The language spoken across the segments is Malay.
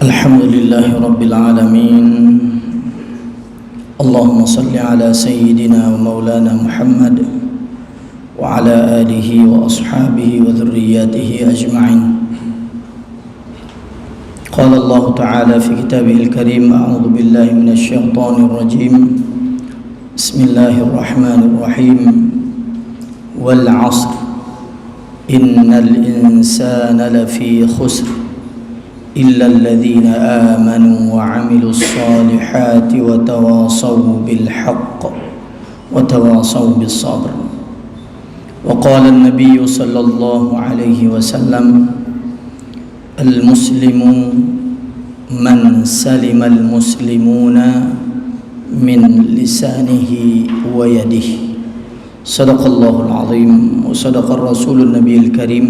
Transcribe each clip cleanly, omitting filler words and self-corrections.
الحمد لله رب العالمين. اللهم صل على سيدنا ومولانا محمد وعلى آله وأصحابه وذرياته أجمعين. قال الله تعالى في كتابه الكريم: أعوذ بالله من الشيطان الرجيم. بسم الله الرحمن الرحيم. والعصر إن الإنسان لفي خسر إلا الذين آمنوا وعملوا الصالحات وتواصوا بالحق وتواصوا بالصبر. وقال النبي صلى الله عليه وسلم: المسلم من سلم المسلمون من لسانه ويده. صدق الله العظيم وصدق الرسول النبي الكريم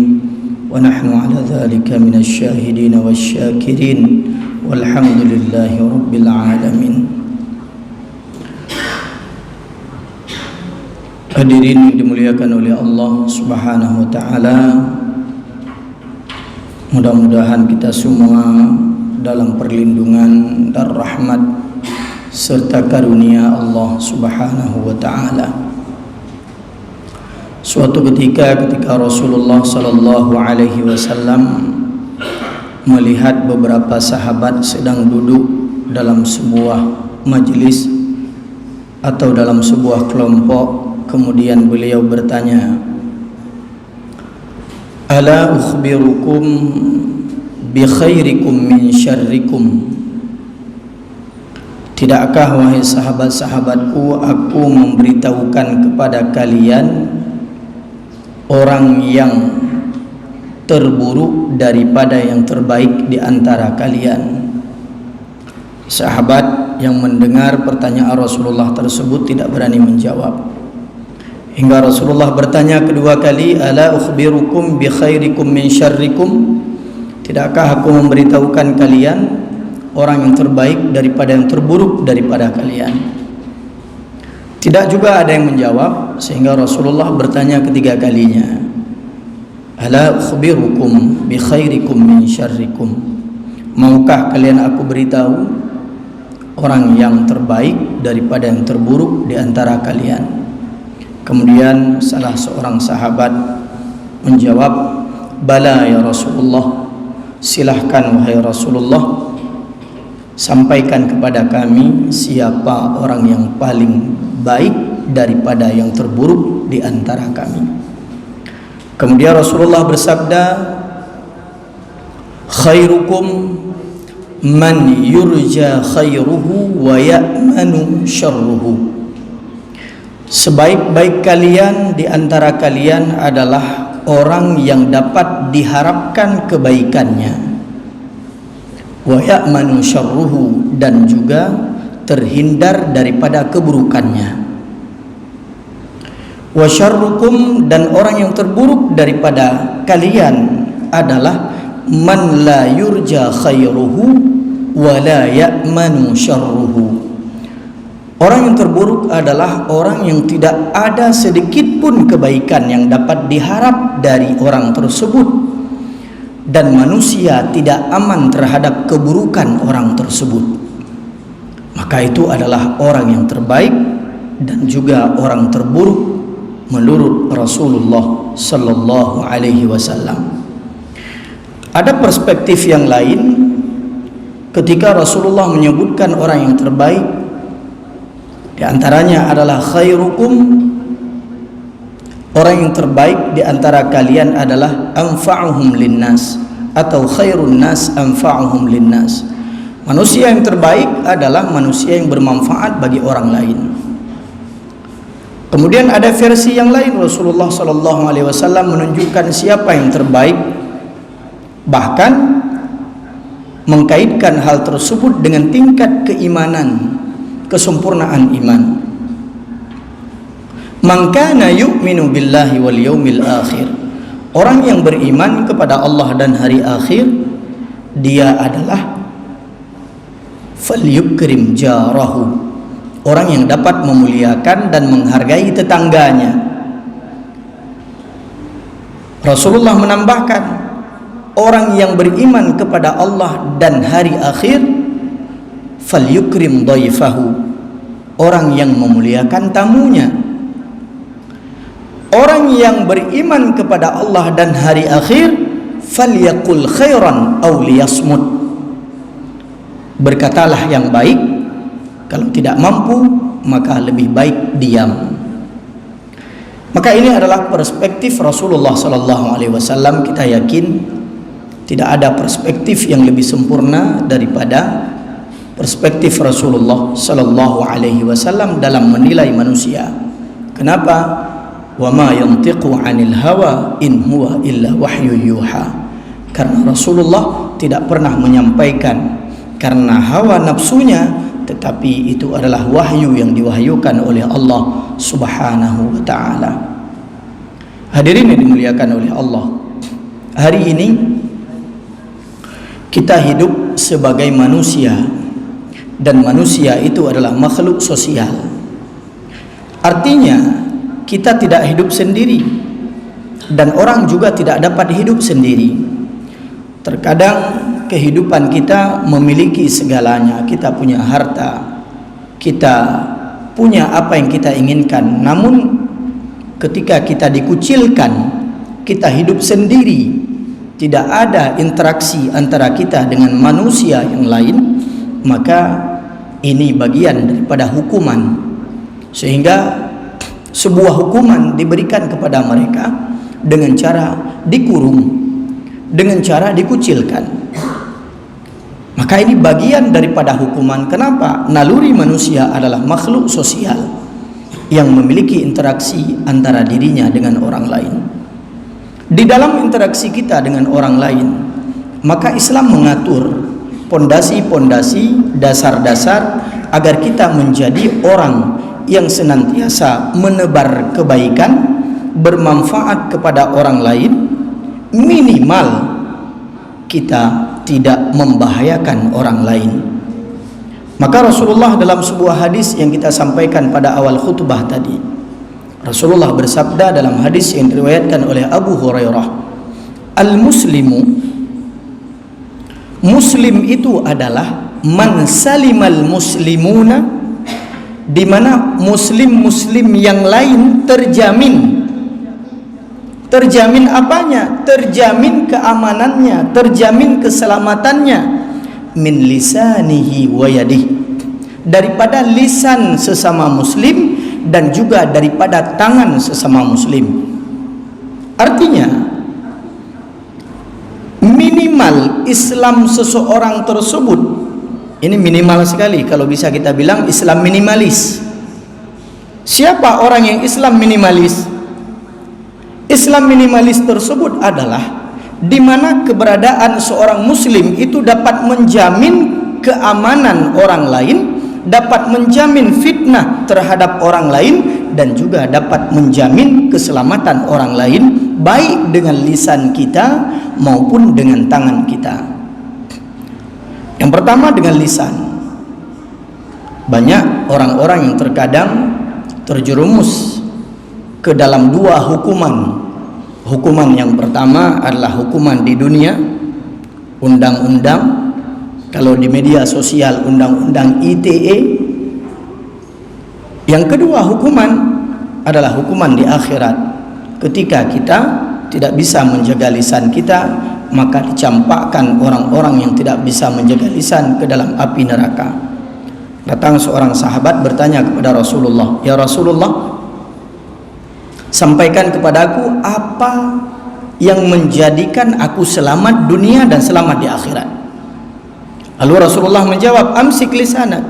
ونحن على ذلك من الشاهدين والشاكرين والحمد لله رب العالمين. Hadirin yang dimuliakan oleh Allah Subhanahu wa taala, mudah-mudahan kita semua dalam perlindungan dan rahmat serta karunia Allah Subhanahu wa taala. Suatu ketika Rasulullah sallallahu alaihi wasallam melihat beberapa sahabat sedang duduk dalam sebuah majelis atau dalam sebuah kelompok, kemudian beliau bertanya, "Ala ukhbirukum bi khairikum min syarrikum?" Tidakkah wahai sahabat-sahabatku, aku memberitahukan kepada kalian orang yang terburuk daripada yang terbaik di antara kalian? Sahabat yang mendengar pertanyaan Rasulullah tersebut tidak berani menjawab, hingga Rasulullah bertanya kedua kali, "Ala ukhbirukum bi khairikum min syarrikum?" Tidakkah aku memberitahukan kalian orang yang terbaik daripada yang terburuk daripada kalian? Tidak juga ada yang menjawab, sehingga Rasulullah bertanya ketiga kalinya, "Ala ukhbirukum bi khairikum min syarrikum?" Maukah kalian aku beritahu orang yang terbaik daripada yang terburuk di antara kalian? Kemudian salah seorang sahabat menjawab, "Bala ya Rasulullah, silahkan wahai Rasulullah, sampaikan kepada kami siapa orang yang paling baik daripada yang terburuk di antara kami." Kemudian Rasulullah bersabda, "Khairukum man yurja khairuhu wa ya'manu syarruhu." Sebaik-baik kalian di antara kalian adalah orang yang dapat diharapkan kebaikannya, wa ya'manu syarruhu, dan juga terhindar daripada keburukannya. Wa syarrukum, dan orang yang terburuk daripada kalian adalah man la yurja khairuhu wa la ya'manu syarruhu. Orang yang terburuk adalah orang yang tidak ada sedikit pun kebaikan yang dapat diharap dari orang tersebut, dan manusia tidak aman terhadap keburukan orang tersebut. Maka itu adalah orang yang terbaik dan juga orang terburuk menurut Rasulullah sallallahu alaihi wasallam. Ada perspektif yang lain ketika Rasulullah menyebutkan orang yang terbaik, di antaranya adalah khairukum, orang yang terbaik di antara kalian adalah anfa'uhum linnas, atau khairun nas anfa'uhum linnas. Manusia yang terbaik adalah manusia yang bermanfaat bagi orang lain. Kemudian ada versi yang lain, Rasulullah sallallahu alaihi wasallam menunjukkan siapa yang terbaik, bahkan mengkaitkan hal tersebut dengan tingkat keimanan, kesempurnaan iman. Man kana yu'minu billahi wal yaumil akhir, orang yang beriman kepada Allah dan hari akhir, dia adalah falyukrim jarahu, orang yang dapat memuliakan dan menghargai tetangganya. Rasulullah menambahkan, orang yang beriman kepada Allah dan hari akhir, falyukrim dhaifahu, orang yang memuliakan tamunya. Orang yang beriman kepada Allah dan hari akhir, falyaqul khairan aw liyasmut, berkatalah yang baik, kalau tidak mampu maka lebih baik diam. Maka ini adalah perspektif Rasulullah sallallahu alaihi wasallam. Kita yakin tidak ada perspektif yang lebih sempurna daripada perspektif Rasulullah sallallahu alaihi wasallam dalam menilai manusia. Kenapa? Wa ma yantiqu 'anil hawa in huwa illa wahyu yuha. Karena Rasulullah tidak pernah menyampaikan karena hawa nafsunya, tetapi itu adalah wahyu yang diwahyukan oleh Allah Subhanahu wa ta'ala. Hadirin yang dimuliakan oleh Allah, hari ini kita hidup sebagai manusia, dan manusia itu adalah makhluk sosial. Artinya kita tidak hidup sendiri, dan orang juga tidak dapat hidup sendiri. Terkadang kehidupan kita memiliki segalanya. Kita punya harta, kita punya apa yang kita inginkan, namun ketika kita dikucilkan, kita hidup sendiri, tidak ada interaksi antara kita dengan manusia yang lain, maka ini bagian daripada hukuman. Sehingga sebuah hukuman diberikan kepada mereka dengan cara dikurung, dengan cara dikucilkan. Maka ini bagian daripada hukuman. Kenapa? Naluri manusia adalah makhluk sosial yang memiliki interaksi antara dirinya dengan orang lain. Di dalam interaksi kita dengan orang lain, maka Islam mengatur pondasi-pondasi, dasar-dasar agar kita menjadi orang yang senantiasa menebar kebaikan, bermanfaat kepada orang lain. Minimal kita tidak membahayakan orang lain. Maka Rasulullah dalam sebuah hadis yang kita sampaikan pada awal khutbah tadi, Rasulullah bersabda dalam hadis yang diriwayatkan oleh Abu Hurairah, al-muslimu, muslim itu adalah man salimal muslimuna, di mana muslim-muslim yang lain terjamin. Terjamin apanya? Terjamin keamanannya, terjamin keselamatannya. Min lisanihi wa yadihi, daripada lisan sesama muslim dan juga daripada tangan sesama muslim. Artinya minimal Islam seseorang tersebut, ini minimal sekali kalau bisa kita bilang Islam minimalis. Siapa orang yang Islam minimalis? Islam minimalis tersebut adalah di mana keberadaan seorang muslim itu dapat menjamin keamanan orang lain, dapat menjamin fitnah terhadap orang lain, dan juga dapat menjamin keselamatan orang lain, baik dengan lisan kita maupun dengan tangan kita. Yang pertama dengan lisan. Banyak orang-orang yang terkadang terjerumus ke dalam dua hukuman. Hukuman yang pertama adalah hukuman di dunia, undang-undang, kalau di media sosial undang-undang ITE. Yang kedua hukuman adalah hukuman di akhirat. Ketika kita tidak bisa menjaga lisan kita, maka dicampakkan orang-orang yang tidak bisa menjaga lisan ke dalam api neraka. Datang seorang sahabat bertanya kepada Rasulullah, "Ya Rasulullah, sampaikan kepadaku apa yang menjadikan aku selamat dunia dan selamat di akhirat." Lalu Rasulullah menjawab, "Amsik lisanak,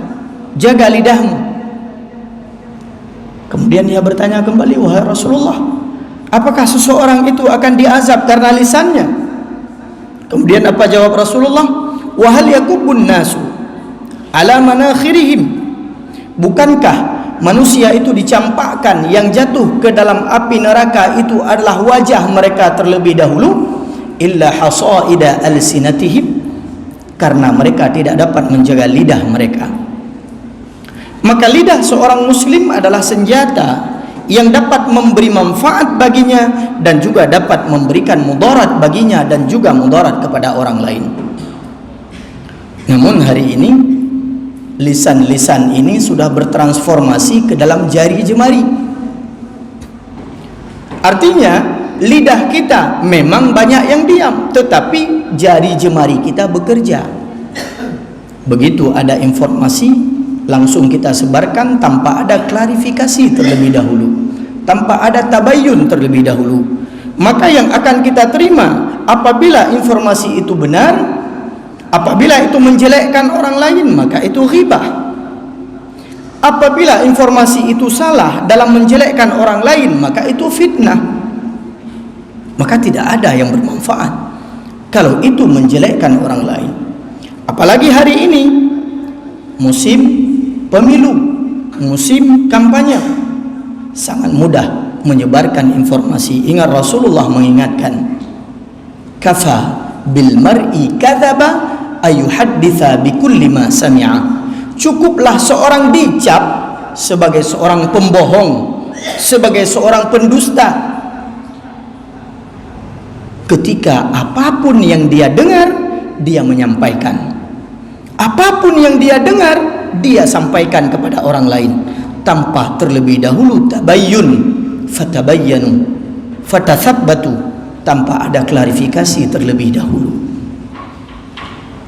jaga lidahmu." Kemudian dia bertanya kembali, "Wahai Rasulullah, apakah seseorang itu akan diazab karena lisannya?" Kemudian apa jawab Rasulullah? "Wa hal yakubbun nasu ala manakhirihim." Bukankah manusia itu dicampakkan, yang jatuh ke dalam api neraka itu adalah wajah mereka terlebih dahulu, illa hasaida alsinatihim, karena mereka tidak dapat menjaga lidah mereka. Maka lidah seorang muslim adalah senjata yang dapat memberi manfaat baginya dan juga dapat memberikan mudarat baginya dan juga mudarat kepada orang lain. Namun hari ini lisan-lisan ini sudah bertransformasi ke dalam jari jemari. Artinya lidah kita memang banyak yang diam, tetapi jari jemari kita bekerja. Begitu ada informasi, langsung kita sebarkan tanpa ada klarifikasi terlebih dahulu, tanpa ada tabayyun terlebih dahulu. Maka yang akan kita terima apabila informasi itu benar, apabila itu menjelekkan orang lain, maka itu ghibah. Apabila informasi itu salah dalam menjelekkan orang lain, maka itu fitnah. Maka tidak ada yang bermanfaat kalau itu menjelekkan orang lain. Apalagi hari ini musim pemilu, musim kampanye, sangat mudah menyebarkan informasi. Ingat Rasulullah mengingatkan, kafa bil mar'i kadzaba ayuhadditha bikulli ma sami'a. Cukuplah seorang dicap sebagai seorang pembohong, sebagai seorang pendusta, ketika apapun yang dia dengar, dia menyampaikan. Apapun yang dia dengar, dia sampaikan kepada orang lain tanpa terlebih dahulu tabayyun, fatabayyanu, fatathabbatu, tanpa ada klarifikasi terlebih dahulu.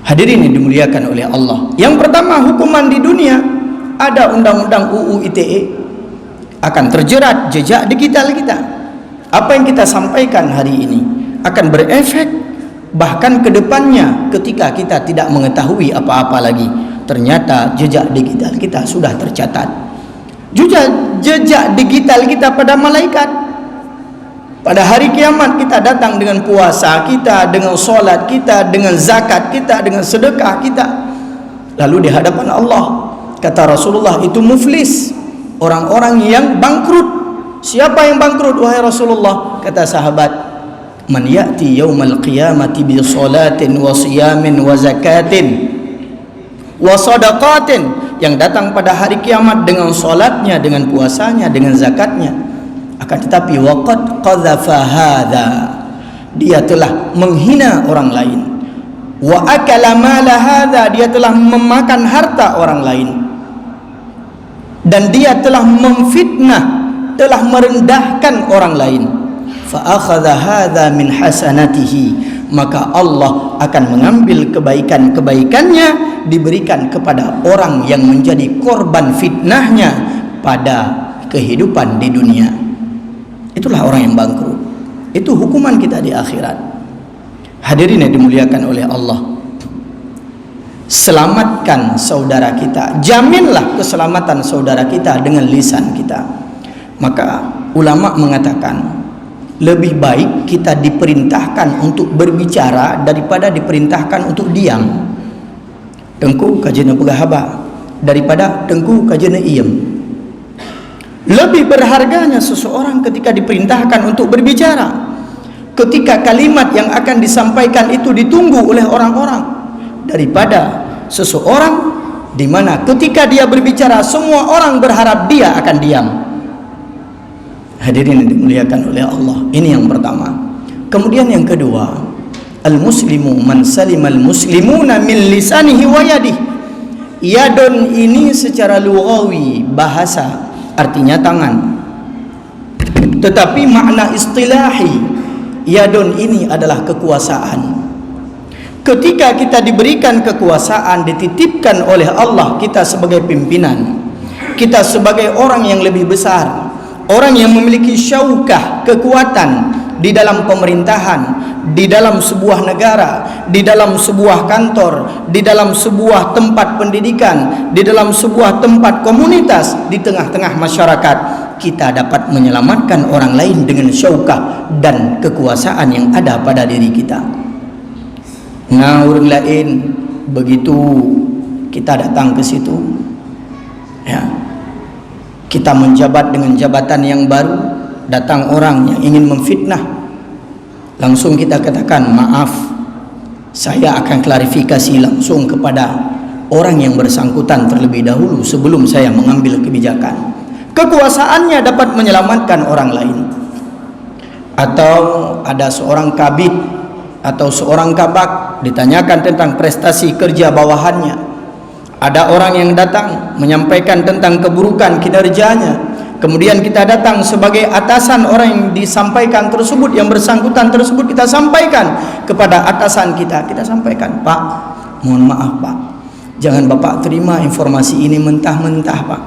Hadirin yang dimuliakan oleh Allah, yang pertama, hukuman di dunia ada undang-undang UU ITE, akan terjerat jejak digital kita. Apa yang kita sampaikan hari ini akan berefek bahkan ke depannya ketika kita tidak mengetahui apa-apa lagi. Ternyata jejak digital kita sudah tercatat. Jejak digital kita pada malaikat. Pada hari kiamat kita datang dengan puasa kita, dengan solat kita, dengan zakat kita, dengan sedekah kita. Lalu di hadapan Allah, kata Rasulullah, itu muflis, orang-orang yang bangkrut. Siapa yang bangkrut wahai Rasulullah? Kata sahabat, man ya'ti yaumal qiyamati bi salatin wa siyamin wa zakatin wa sadaqatin, yang datang pada hari kiamat dengan salatnya, dengan puasanya, dengan zakatnya. Akan tetapi waqad qadhafa hadza, dia telah menghina orang lain. Wa akala mala hadza, dia telah memakan harta orang lain. Dan dia telah memfitnah, telah merendahkan orang lain. Fa akhadha hadza min hasanatihi, maka Allah akan mengambil kebaikan-kebaikannya, diberikan kepada orang yang menjadi korban fitnahnya pada kehidupan di dunia. Itulah orang yang bangkrut. Itu hukuman kita di akhirat. Hadirin yang dimuliakan oleh Allah, selamatkan saudara kita, jaminlah keselamatan saudara kita dengan lisan kita. Maka ulama mengatakan, lebih baik kita diperintahkan untuk berbicara daripada diperintahkan untuk diam. Tengku kajena berhaba daripada tengku kajena iem. Lebih berharganya seseorang ketika diperintahkan untuk berbicara, ketika kalimat yang akan disampaikan itu ditunggu oleh orang-orang, daripada seseorang di mana ketika dia berbicara semua orang berharap dia akan diam. Hadirin yang dimuliakan oleh Allah, ini yang pertama. Kemudian yang kedua, al-muslimu man salimal muslimuna min lisanihi wa yadihi. Yadun ini secara lughawi, bahasa, artinya tangan. Tetapi makna istilahi, yadun ini adalah kekuasaan. Ketika kita diberikan kekuasaan, dititipkan oleh Allah, kita sebagai pimpinan, kita sebagai orang yang lebih besar, orang yang memiliki syaukah, kekuatan di dalam pemerintahan, di dalam sebuah negara, di dalam sebuah kantor, di dalam sebuah tempat pendidikan, di dalam sebuah tempat komunitas, di tengah-tengah masyarakat, kita dapat menyelamatkan orang lain dengan syaukah dan kekuasaan yang ada pada diri kita. Nah, orang lain begitu kita datang ke situ, ya, kita menjabat dengan jabatan yang baru, datang orang yang ingin memfitnah, langsung kita katakan, maaf, saya akan klarifikasi langsung kepada orang yang bersangkutan terlebih dahulu sebelum saya mengambil kebijakan. kekuasaannya dapat menyelamatkan orang lain. Atau ada seorang kabid atau seorang kabak ditanyakan tentang prestasi kerja bawahannya. Ada orang yang datang menyampaikan tentang keburukan kinerjanya, kemudian kita datang sebagai atasan orang yang disampaikan tersebut, yang bersangkutan tersebut, kita sampaikan kepada atasan kita. Kita sampaikan, Pak, mohon maaf Pak, jangan Bapak terima informasi ini mentah-mentah Pak,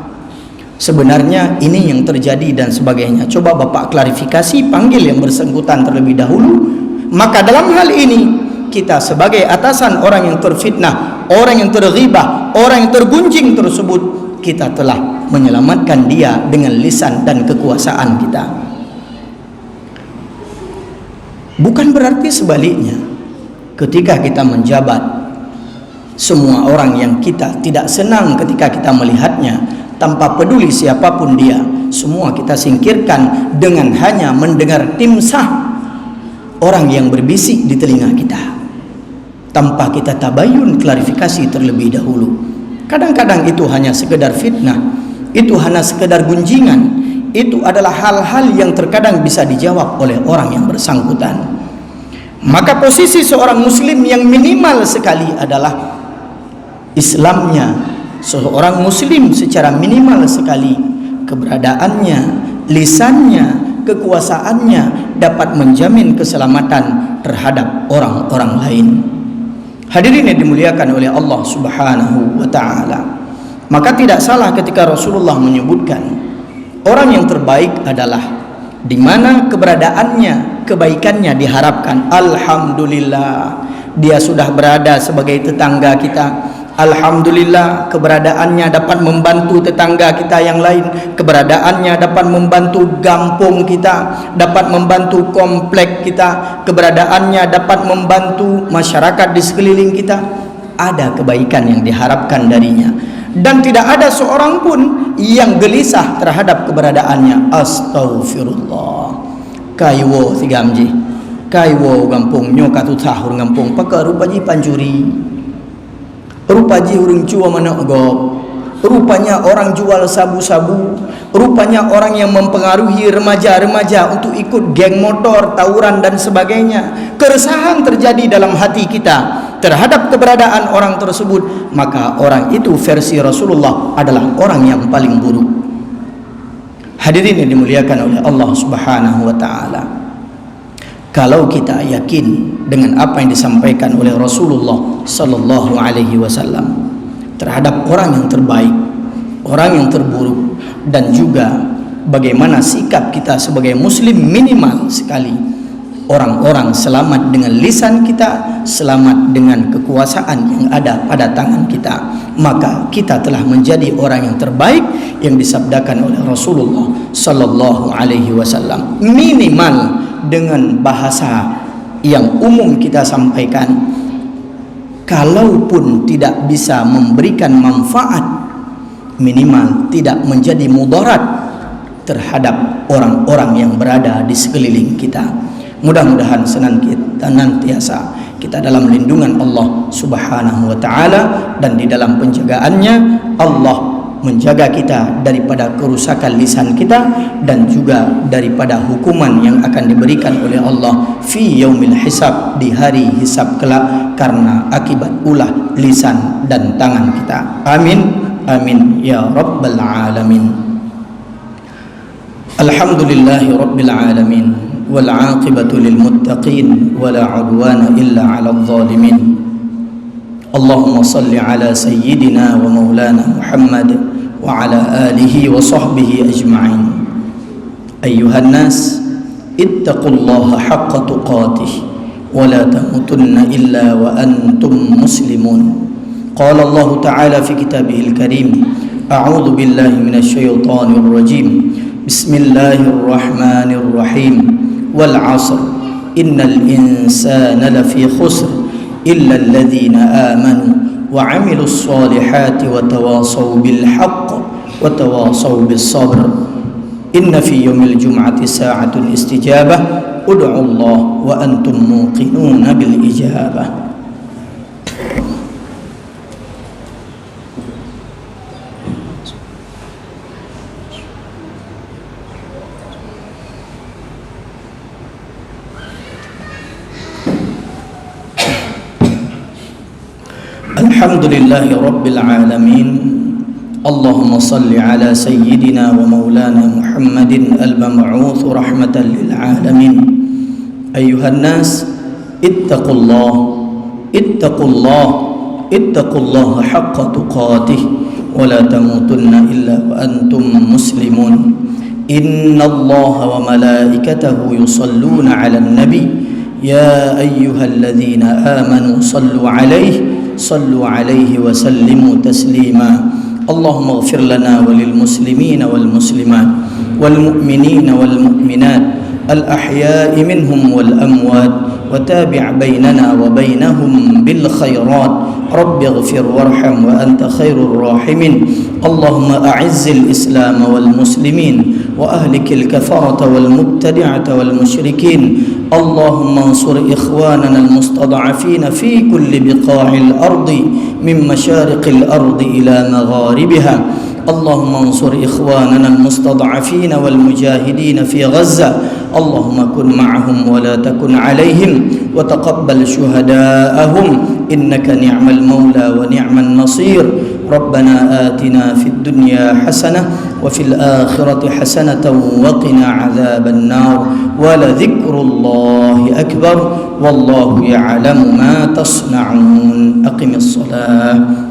sebenarnya ini yang terjadi dan sebagainya. Coba Bapak klarifikasi, panggil yang bersangkutan terlebih dahulu. Maka dalam hal ini kita sebagai atasan orang yang terfitnah, orang yang terghibah, orang yang tergunjing tersebut, kita telah menyelamatkan dia dengan lisan dan kekuasaan kita. Bukan berarti sebaliknya, ketika kita menjabat, semua orang yang kita tidak senang ketika kita melihatnya, tanpa peduli siapapun dia, semua kita singkirkan dengan hanya mendengar timsah orang yang berbisik di telinga kita, tanpa kita tabayun klarifikasi terlebih dahulu. Kadang-kadang itu hanya sekedar fitnah, itu hanya sekedar gunjingan, itu adalah hal-hal yang terkadang bisa dijawab oleh orang yang bersangkutan. Maka posisi seorang muslim yang minimal sekali adalah Islamnya. Seorang muslim secara minimal sekali keberadaannya, lisannya, kekuasaannya dapat menjamin keselamatan terhadap orang-orang lain. Hadirin yang dimuliakan oleh Allah Subhanahu wa taala. Maka tidak salah ketika Rasulullah menyebutkan orang yang terbaik adalah di mana keberadaannya, kebaikannya diharapkan. Alhamdulillah, dia sudah berada sebagai tetangga kita. Alhamdulillah, keberadaannya dapat membantu tetangga kita yang lain, keberadaannya dapat membantu kampung kita, dapat membantu komplek kita, keberadaannya dapat membantu masyarakat di sekeliling kita. Ada kebaikan yang diharapkan darinya, dan tidak ada seorang pun yang gelisah terhadap keberadaannya. Astaghfirullah, kaiwo tigamji, kaiwo gampung nyokatu tahur gampung pakar rupaji pancuri, rupaji urang cua mana ogop, rupanya orang jual sabu-sabu, rupanya orang yang mempengaruhi remaja-remaja untuk ikut geng motor, tawuran dan sebagainya. Keresahan terjadi dalam hati kita terhadap keberadaan orang tersebut, maka orang itu versi Rasulullah adalah orang yang paling buruk. Hadirin yang dimuliakan oleh Allah Subhanahu wa taala, kalau kita yakin dengan apa yang disampaikan oleh Rasulullah sallallahu alaihi wasallam terhadap orang yang terbaik, orang yang terburuk, dan juga bagaimana sikap kita sebagai muslim, minimal sekali orang-orang selamat dengan lisan kita, selamat dengan kekuasaan yang ada pada tangan kita, maka kita telah menjadi orang yang terbaik yang disabdakan oleh Rasulullah sallallahu alaihi wasallam. Minimal dengan bahasa yang umum kita sampaikan, kalaupun tidak bisa memberikan manfaat, minimal tidak menjadi mudarat terhadap orang-orang yang berada di sekeliling kita. Mudah-mudahan senantiasa kita dalam lindungan Allah Subhanahu wa taala, dan di dalam penjagaannya Allah menjaga kita daripada kerusakan lisan kita, dan juga daripada hukuman yang akan diberikan oleh Allah fi yaumil hisab, di hari hisab kelak, karena akibat ulah lisan dan tangan kita. Amin amin ya rabbal alamin. Alhamdulillahi rabbil alamin, wal aqibatu lil muttaqin, wala udwana illa 'alal zalimin. Allahumma salli ala sayyidina wa maulana Muhammad wa ala alihi wa sahbihi ajma'in. Ayyuhan nas, ittaqullaha haqqa tuqatih wa la tamutunna illa wa antum muslimun. Qala Allah ta'ala fi kitabihil karim, a'udzu billahi minasy syaithanir rajim. Bismillahirrahmanirrahim. Wal 'asr, innal insana lafi khusr illa alladhina amanu wa 'amilus solihati wa tawasaw bil haqq wa tawasaw bis sabr. Inna fi yaumil jum'ati sa'atun istijabah, ud'u Allah wa antum muqinuna bil ijabah. Alhamdulillahi Rabbil Alamin. Allahumma salli ala Sayyidina wa maulana Muhammadin al-mab'uth rahmatan lil alamin. Ayuhan nas, ittaqullah, ittaqullah, ittaqullah haqqa tuqatih, wa la tamutunna illa wa antum muslimun. Inna Allaha wa malaikatahu yusalluna ala nabi. Ya ayyuhalladzina amanu sallu alaihi wa sallimu taslima. Allahumma ighfir lana walil muslimina wal muslimat wal mu'minina wal mu'minat al ahya'i minhum wal amwat wa tabi' bainana wa bainahum bil khairat. Rabbi ighfir warham wa anta khairur rahimin. Allahumma a'izzil islam wal muslimin wa ahlikil kafarata wal mubtadi'ata wal musyrikin. Allahumma ansur ikhwanana al-mustad'afina fi kulli biqa'il ardi min masyariqil ardi ila magharibiha. Allahumma ansur ikhwanana al-mustad'afina wal mujahidin fi Gaza. Allahumma kun ma'ahum wa la takun 'alaihim wa taqabbal syuhada'ahum innaka ni'mal maula wa ni'man nasir. Rabbana atina fid dunya hasanah wa fil akhirati hasanatan wa qina 'adzaban nar. Wa la dzikrullahi akbar wallahu ya'lamu ma tasna'un. Aqimis shalah.